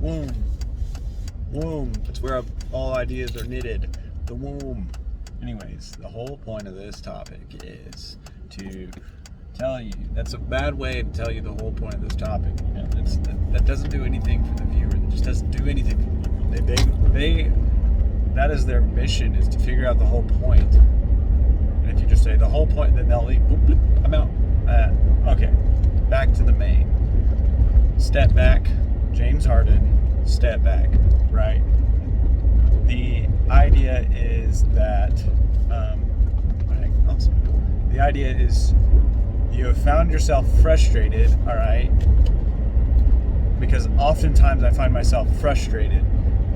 Womb. Womb. It's where all ideas are knitted. The womb. Anyways, the whole point of this topic is to tell you, that's a bad way to tell you the whole point of this topic. You know, that doesn't do anything for the viewer. It just doesn't do anything for the viewer. They that is their mission, is to figure out the whole point. And if you just say the whole point, then they'll leave. Boop, boop, I'm out. Okay, back to the main. Step back, James Harden. Step back, right? The idea is that, awesome. The idea is you have found yourself frustrated, all right? Because oftentimes I find myself frustrated.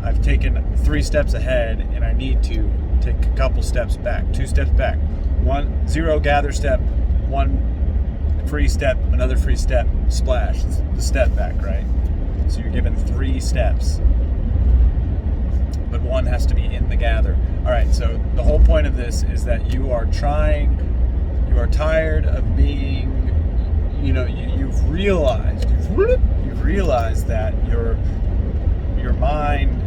I've taken 3 steps ahead and I need to take a couple steps back, 2 steps back. 0 gather step, 1 free step, another free step, splash. It's the step back, right? So you're given 3 steps, but 1 has to be in the gather. All right, so the whole point of this is that you are tired of being, you've realized that your mind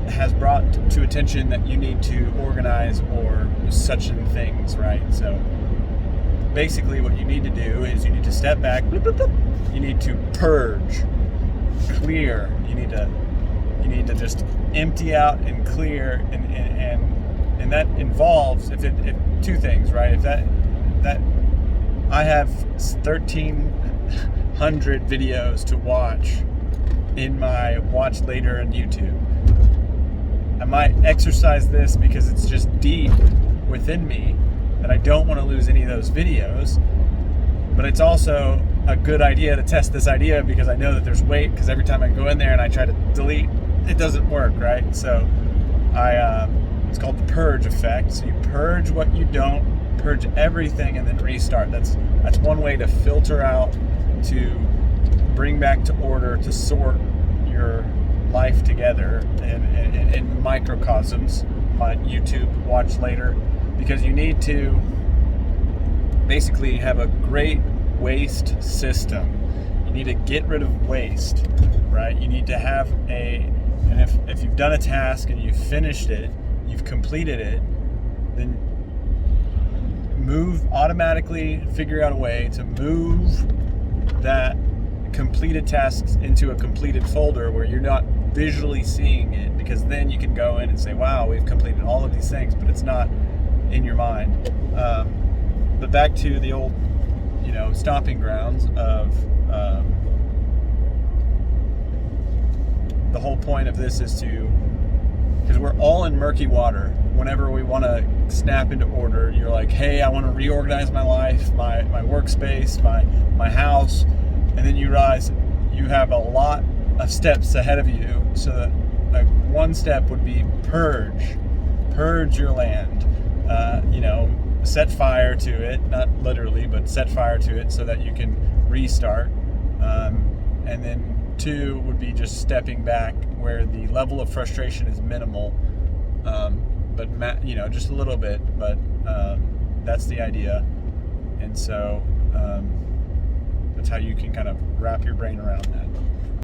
has brought to attention that you need to organize or such and things, right? So basically what you need to do is you need to step back, you need to purge, clear, you need to just empty out and clear, and that involves if 2 things, right? If that I have 1,300 videos to watch in my watch later on YouTube. I might exercise this because it's just deep within me that I don't want to lose any of those videos, but it's also a good idea to test this idea because I know that there's weight, because every time I go in there and I try to delete, it doesn't work, right? So it's called the purge effect. So you purge what you don't, purge everything, and then restart. That's one way to filter out, to bring back to order, to sort your life together in microcosms on YouTube, watch later, because you need to basically have a great waste system. You need to get rid of waste, right? You need to have and if you've done a task and you've finished it, you've completed it, then automatically figure out a way to move that completed tasks into a completed folder where you're not visually seeing it, because then you can go in and say, wow, we've completed all of these things, but it's not in your mind. But back to the old, stomping grounds of the whole point of this is because we're all in murky water. Whenever we want to snap into order, you're like, hey, I want to reorganize my life, my workspace, my house, and then you realize you have a lot of steps ahead of you. So that one step would be purge your land, set fire to it, not literally, but set fire to it so that you can restart. And then 2 would be just stepping back where the level of frustration is minimal, but just a little bit, but that's the idea. And so that's how you can kind of wrap your brain around that.